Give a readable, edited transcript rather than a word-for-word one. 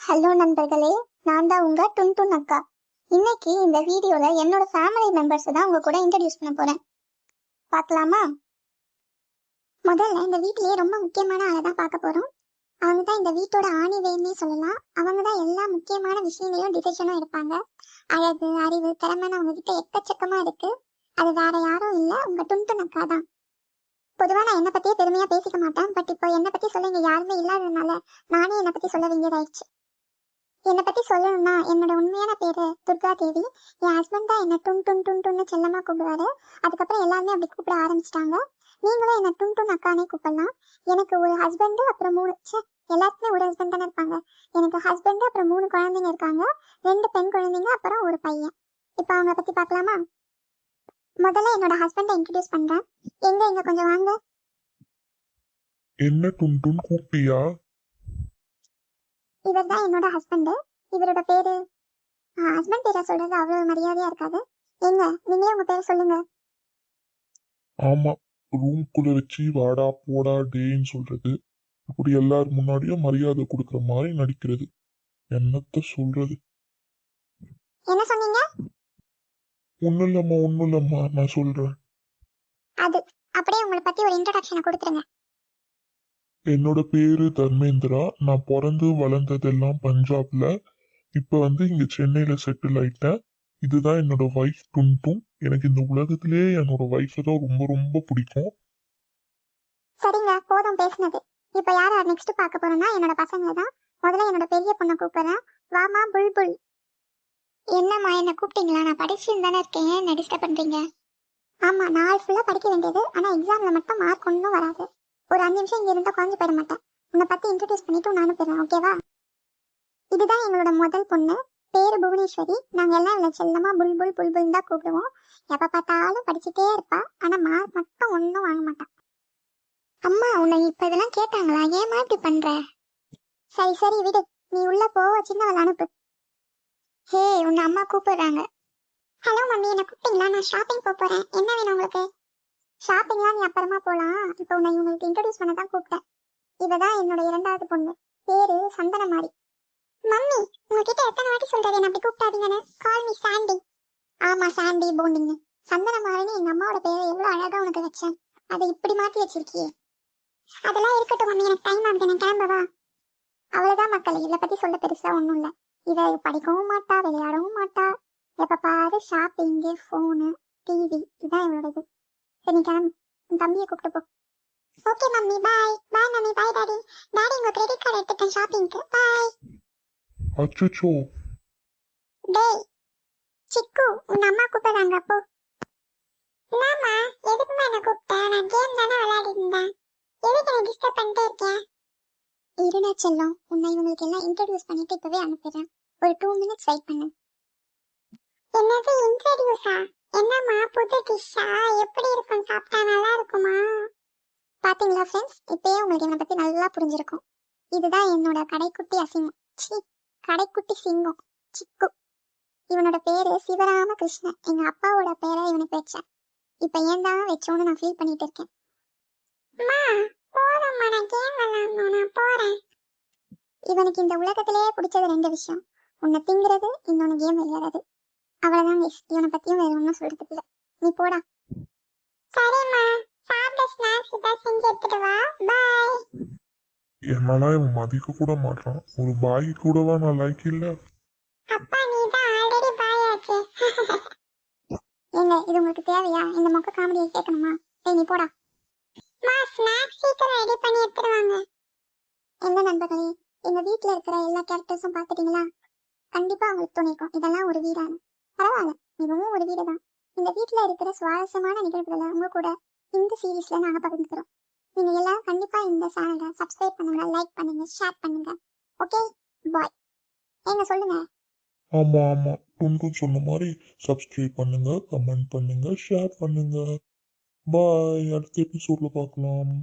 Hello நண்பர்களே, நான் தான் உங்க டுன்டுன் அக்கா. இன்னைக்கு இந்த வீடியோல என்னோட ஃபேமிலி மெம்பர்ஸ் தான் உங்க கூட இன்ட்ரடியூஸ் பண்ண போறேன். பார்க்கலாமா? முதல்ல இந்த வீட்டிலேயே ரொம்ப முக்கியமான ஆளை தான் பார்க்க போறோம். அவங்க தான் இந்த வீட்டோட ஆணி வேர்னே சொல்லலாம். அவங்க தான் எல்லா முக்கியமான விஷயங்களையும் டிசிஷனும் எடுப்பாங்க. அழகு, அறிவு, திறமைன்னு அவங்க கிட்ட எக்கச்சக்கமா இருக்கு. அது வேற யாரும் இல்ல, உங்க டுன்டுன் அக்கா தான். பொதுவா நான் என்னை பத்தியே பெருமையா பேசிக்க மாட்டேன். பட் இப்போ என்னை பத்தி சொல்ல இங்க யாருமே இல்லாததுனால நானே என்னை பத்தி சொல்ல வேண்டியதாயிடுச்சு. என்னை பத்தி சொல்லணும்னா என்னோட உண்மையான பேரு துர்கா தேவி. என் ஹஸ்பண்ட் தான் என்ன டுன் டுன் டுன் டுன்னு செல்லமா கூப்பிடுவாரு. அதுக்கப்புறம் எல்லாருமே அப்படி கூப்பிட ஆரம்பிச்சிட்டாங்க. நீங்களும் என்ன டுன் டுன் அக்கானே கூப்பிடலாம். எனக்கு ஒரு ஹஸ்பண்ட் அப்புறம் எல்லாருக்குமே ஒரு ஹஸ்பண்ட் தானே இருப்பாங்க. எனக்கு ஹஸ்பண்ட் அப்புறம் 3 குழந்தைங்க இருக்காங்க. 2 பெண் குழந்தைங்க அப்புறம் ஒரு பையன். இப்போ அவங்க பத்தி பார்க்கலாமா? முதல்ல என்னோட ஹஸ்பண்டை இன்ட்ரடியூஸ் பண்றேன். இங்க கொஞ்சம் வாங்க. என்ன டுன்டுன் கூப்பிட்டியா? இவர் தான் என்னோட ஹஸ்பண்ட். இவரோட பேரு ஹஸ்பண்ட் பேரை சொல்றது அவ்வளவு மரியாதையா இருக்காது. நீங்களே உங்க பேரை சொல்லுங்க. ஆமா, ரூம்குள்ள வச்சு வாடா போடா டேன்னு சொல்றது, இப்படி எல்லாரும் முன்னாடியும் மரியாதை கொடுக்குற மாதிரி நடிக்கிறது. என்னத்த சொல்றது? என்ன சொன்னீங்க? ஒண்ணும் இல்லம்மா, நான் சொல்றேன். அது அப்படியே உங்களை பத்தி ஒரு இன்ட்ரோடக்ஷனை கொடுத்துருங்க. என்னோட பேரு தர்மேந்திரா. நான் பிறந்து வளர்ந்ததெல்லாம் பஞ்சாப்ல. இப்ப இங்க சென்னையில செட்டில் ஆயிட்டேன். இதுதான் என்னோட ஒய்ஃப் டுன்டும். எனக்கு இந்த உலகத்திலேயே என்னோட ஒய்ஃபை தான் ரொம்ப ரொம்ப பிடிக்கும். சரிங்க, போதும் பேசுனது. இப்ப யார நெக்ஸ்ட் பார்க்க போறோம்னா என்னோட பசங்க தான். முதல்ல என்னோட பெரிய பொண்ணை கூப்பிடுறேன். வாமா புல்புல். என்னம்மா என்ன கூப்பிட்டீங்களா? நான் படிச்சுன்னு தானே இருக்கேன், என்ன டிஸ்டர்ப் பண்றீங்க? ஆமா, நாள் ஃபுல்லா படிக்க வேண்டியது. ஆனா எக்ஸாம்ல மட்டும் மார்க் ஒன்றும் வராது. ஒரு 5 நிமிஷம் இங்க இருந்தா குறைஞ்சு போயிட மாட்டேன். உன்னை பத்தி இன்ட்ரடியூஸ் பண்ணிட்டு நானும் போயிடுறேன், ஓகேவா? இதுதான் எங்களோட முதல் பொண்ணு. பேரு புவனேஸ்வரி. நாங்க எல்லாம் இவ்வளவு செல்லமா புல்புல் புல்புல் தான் கூப்பிடுவோம். எப்ப பார்த்தாலும் படிச்சுட்டே இருப்பா. ஆனா மார்க் மட்டும் ஒன்றும் வாங்க மாட்டா. அம்மா, உன்னை இப்ப இதெல்லாம் கேட்டாங்களா? ஏமா இப்படி பண்ற? சரி சரி விடு, நீ உள்ள போ, சின்னவள அனுப்பு. ஹே, உன்னை அம்மா கூப்பிடுறாங்க. ஹலோ மம்மி, என்ன கூப்பிட்டீங்களா? நான் ஷாப்பிங் போறேன். என்ன வேணும் உங்களுக்கு? ஷாப்பிங்லாம் நீ அப்புறமா போலாம். இப்போ உன்னை உங்களுக்கு இன்ட்ரடியூஸ் பண்ண தான் கூப்பிட்டேன். இவதான் என்னோட 2வது பொண்ணு. பேரு சந்தனமாரி. மம்மி, உங்ககிட்ட எத்தனை வாட்டி சொல்றது என்ன அப்படி கூப்பிட்டாதீங்கன்னு? Call me Chandy. ஆமா, சாண்டி போண்டிங்க. சந்தனமாரின்னு எங்க அம்மாவோட பேரை எவ்வளவு அழகா உனக்கு வச்சேன். அதை இப்படி மாத்தி வச்சிருக்கியே. அதெல்லாம் இருக்கட்டும் மம்மி, எனக்கு டைம் ஆகுது, நான் கிளம்பவா? அவ்வளவுதான் மக்கள், இதை பத்தி சொல்ல பெருசா ஒண்ணும் இல்ல. இவ படிக்கவும் மாட்டா, விளையாடவும் மாட்டா. எப்ப பாரு ஷாப்பிங்கு, போனு, டிவி, இதான் இவளோட இது. சரி, நீ கிளம்பு. உன் தம்பியை கூப்பிட்டு போ. ஓகே மம்மி, பாய். Bye mummy, bye daddy. Daddy, உங்க கிரெடிட் கார்டு எடுத்துட்டேன் ஷாப்பிங்க்கு. பாய். அச்சோ, டேய் சிக்கு, உன் அம்மா கூப்பிடுறாங்க, போ. என்னம்மா, எதுக்குமா என்ன கூப்பிட்ட? நான் கேம் தானே விளையாடிட்டு இருந்தேன். எதுக்கு என்ன டிஸ்டர்ப் பண்ணிட்டே இருக்கேன்? இருடா செல்லம், உன்னை இவங்களுக்கு எல்லாம் இன்ட்ரடியூஸ் பண்ணிட்டு இப்பவே அனுப்பிடுறேன். ஒரு 2 மினிட்ஸ் வெயிட் பண்ணு. என்னது இன்ட்ரடியூஸா? என்னம்மா, புது டிஷ்ஷா? எப்படி இருக்கும்? சாப்பிட்டா நல்லா இருக்குமா? பாத்தீங்களா ஃப்ரெண்ட்ஸ், இப்பயே உங்களுக்கு என்னை பத்தி நல்லா புரிஞ்சிருக்கும். இதுதான் என்னோட கடைக்குட்டி அசிங்கம். சி, கடைக்குட்டி சிங்கம் சிக்கு. இவனோட பேரு சிவராம கிருஷ்ணன். எங்க அப்பாவோட பேரை இவனுக்கு வச்சேன். இப்ப ஏன் தான் வச்சோன்னு நான் ஃபீல் பண்ணிட்டு இருக்கேன். இவனுக்கு இந்த உலகத்திலேயே பிடிச்சது 2 விஷயம். உன்னை திங்கிறது, இன்னொன்னு கேம் விளையாடுறது. அவ்வளவுதான் guys. இவனை பத்தியும் வேற ஒன்றும் சொல்றதுக்கு இல்ல. நீ போடா. சரிம்மா, சாப்பிட ஸ்நாக்ஸ் ஏதாவது செஞ்சு எடுத்துட்டு வா. பாய். என்னெல்லாம் இவன் மதிக்க கூட மாட்டான். ஒரு பாய் கூடவா நான் லைக் இல்ல? அப்பா, நீ தான் ஆல்ரெடி பாய் ஆச்சே. ஏங்க, இது உங்களுக்கு தேவையா? இந்த மொக்க காமெடியை கேட்கணுமா? சரி, நீ போடா. ஸ்நாக்ஸ் சீக்கிரம் ரெடி பண்ணி எடுத்துட்டு வாங்க. என்ன நண்பர்களே, எங்க வீட்டுல இருக்கிற எல்லா கேரக்டர்ஸும் பாத்துட்டீங்களா? கண்டிப்பா உங்களுக்கு தோணிருக்கும், இதெல்லாம் ஒரு வீடான. பரவாயில்ல, இதுவும் ஒரு வீடு தான். இந்த வீட்டுல இருக்கிற சுவாரஸ்யமான நிகழ்வுகளை உங்க கூட இந்த சீரீஸ்ல நாங்க பகிர்ந்துக்கிறோம். நீங்க எல்லாம் கண்டிப்பா இந்த சேனலை சப்ஸ்கிரைப் பண்ணுங்க, லைக் பண்ணுங்க, ஷேர் பண்ணுங்க. ஓகே, பாய். ஏங்க சொல்லுங்க. ஆமா ஆமா, டுன்டுன் சொன்ன மாதிரி சப்ஸ்கிரைப் பண்ணுங்க, கமெண்ட் பண்ணுங்க, ஷேர் பண்ணுங்க. பாய், அடுத்த எபிசோட்ல பார்க்கலாம்.